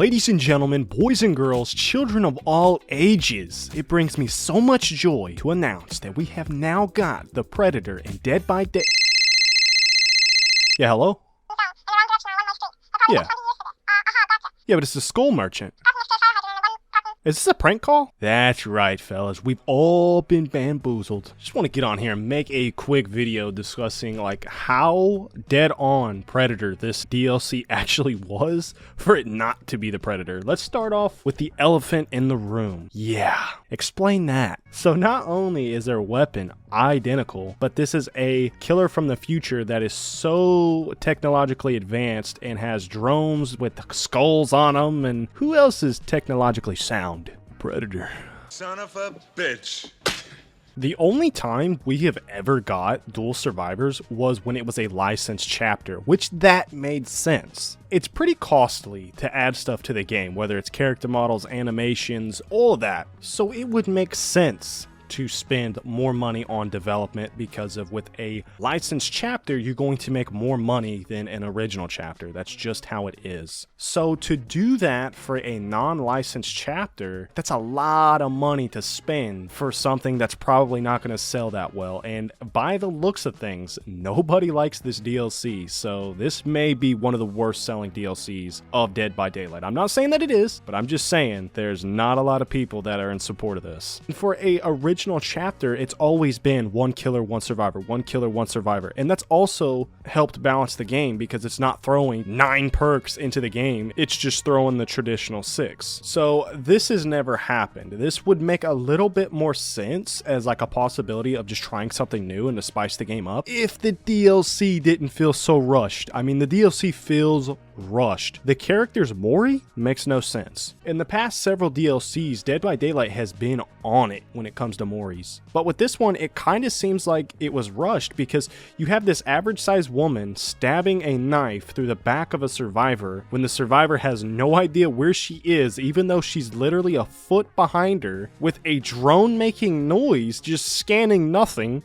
Ladies and gentlemen, boys and girls, children of all ages, it brings me so much joy to announce that we have now got the Predator in Dead by Day. Yeah, hello? Yeah. Yeah, but it's the Skull Merchant. Is this a prank call? That's right, fellas. We've all been bamboozled. Just want to get on here and make a quick video discussing like how dead on Predator this DLC actually was for it not to be the Predator. Let's start off with the elephant in the room. Yeah, explain that. So not only is their weapon identical, but this is a killer from the future that is so technologically advanced and has drones with skulls on them, and who else is technologically sound? Predator. Son of a bitch. The only time we have ever got dual survivors was when it was a licensed chapter, which that made sense. It's pretty costly to add stuff to the game, whether it's character models, animations, all of that. So it would make sense to spend more money on development because of with a licensed chapter, you're going to make more money than an original chapter. That's just how it is. So to do that for a non-licensed chapter, that's a lot of money to spend for something that's probably not going to sell that well. And by the looks of things, nobody likes this DLC. So this may be one of the worst selling DLCs of Dead by Daylight. I'm not saying that it is, but I'm just saying there's not a lot of people that are in support of this. And for a original chapter, it's always been one killer, one survivor, one killer, one survivor. And that's also helped balance the game because it's not throwing 9 perks into the game. It's just throwing the traditional 6. So this has never happened. This would make a little bit more sense as like a possibility of just trying something new and to spice the game up if the DLC didn't feel so rushed. I mean, the DLC feels rushed. The character's Mori makes no sense. In the past several DLCs, Dead by Daylight has been on it when it comes to Moris. But with this one, it kind of seems like it was rushed because you have this average-sized woman stabbing a knife through the back of a survivor when the survivor has no idea where she is, even though she's literally a foot behind her, with a drone making noise, just scanning nothing,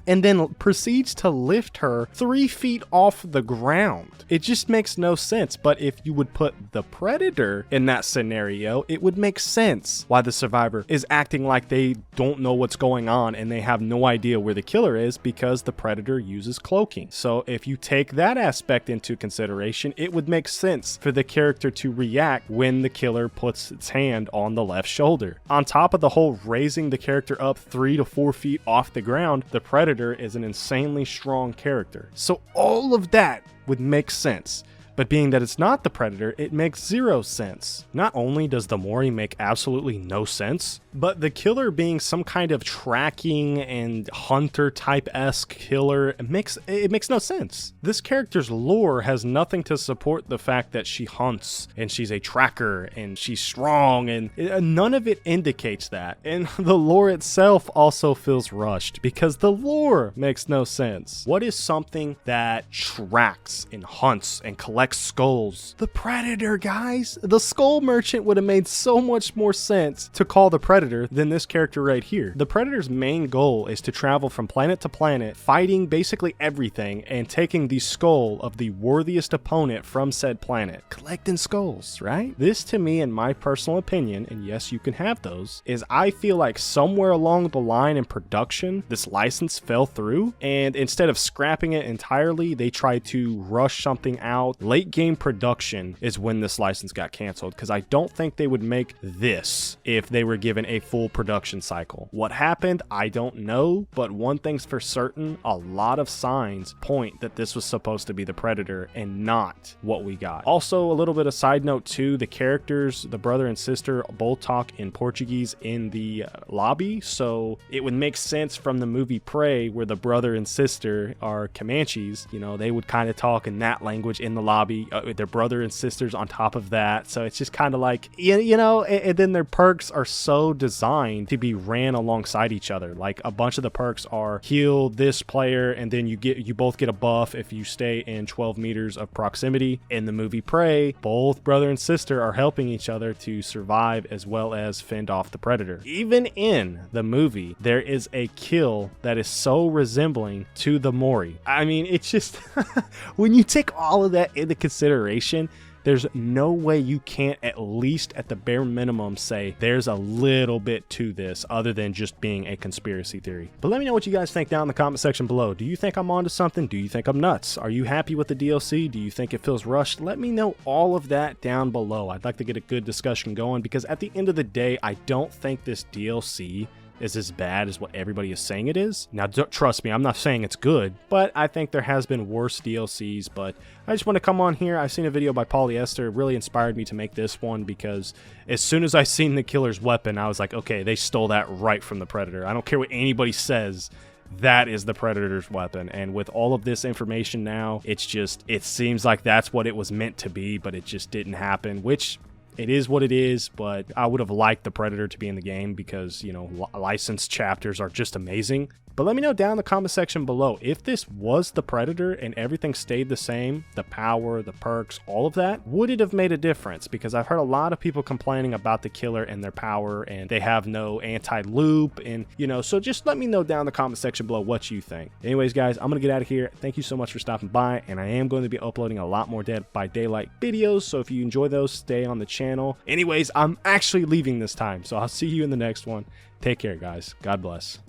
and then proceeds to lift her 3 feet off the ground. It just makes no sense. But if you would put the Predator in that scenario, it would make sense why the survivor is acting like they don't know what's going on and they have no idea where the killer is, because the Predator uses cloaking. So if you take that aspect into consideration, it would make sense for the character to react when the killer puts its hand on the left shoulder. On top of the whole raising the character up 3 to 4 feet off the ground, the Predator is an insanely strong character. So all of that would make sense. But being that it's not the Predator, it makes 0 sense. Not only does the Mori make absolutely no sense, but the killer being some kind of tracking and hunter type-esque killer, it makes no sense. This character's lore has nothing to support the fact that she hunts and she's a tracker and she's strong, and none of it indicates that. And the lore itself also feels rushed because the lore makes no sense. What is something that tracks and hunts and collects skulls? The Predator, guys. The Skull Merchant would have made so much more sense to call the Predator than this character right here. The Predator's main goal is to travel from planet to planet, fighting basically everything and taking the skull of the worthiest opponent from said planet. Collecting skulls, right? This, to me, in my personal opinion, and yes, you can have those, is I feel like somewhere along the line in production, this license fell through, and instead of scrapping it entirely, they tried to rush something out. Late game production is when this license got canceled, because I don't think they would make this if they were given a full production cycle. What happened, I don't know, but one thing's for certain, a lot of signs point that this was supposed to be the Predator and not what we got. Also, a little bit of side note too, the characters, the brother and sister, both talk in Portuguese in the lobby, so it would make sense from the movie Prey, where the brother and sister are Comanches, you know, they would kind of talk in that language in the lobby, their brother and sisters on top of that, so it's just kind of like, you know, and then their perks are so designed to be ran alongside each other. Like a bunch of the perks are heal this player, and then you both get a buff if you stay in 12 meters of proximity. In the movie Prey, both brother and sister are helping each other to survive as well as fend off the Predator. Even in the movie, there is a kill that is so resembling to the Mori. I mean, it's just when you take all of that into consideration, there's no way you can't at least at the bare minimum say there's a little bit to this other than just being a conspiracy theory. But let me know what you guys think down in the comment section below. Do you think I'm onto something? Do you think I'm nuts? Are you happy with the DLC? Do you think it feels rushed? Let me know all of that down below. I'd like to get a good discussion going because at the end of the day, I don't think this DLC is as bad as what everybody is saying it is. Now, trust me, I'm not saying it's good, but I think there has been worse DLCs. But I just want to come on here. I've seen a video by Polyester. It really inspired me to make this one because as soon as I seen the killer's weapon, I was like, okay, they stole that right from the Predator. I don't care what anybody says. That is the Predator's weapon. And with all of this information now, it seems like that's what it was meant to be, but it just didn't happen, which it is what it is. But I would have liked the Predator to be in the game because, you know, licensed chapters are just amazing. But let me know down in the comment section below, if this was the Predator and everything stayed the same, the power, the perks, all of that, would it have made a difference? Because I've heard a lot of people complaining about the killer and their power, and they have no anti-loop, and, you know, so just let me know down in the comment section below what you think. Anyways, guys, I'm going to get out of here. Thank you so much for stopping by, and I am going to be uploading a lot more Dead by Daylight videos, so if you enjoy those, stay on the channel. Anyways, I'm actually leaving this time, so I'll see you in the next one. Take care, guys. God bless.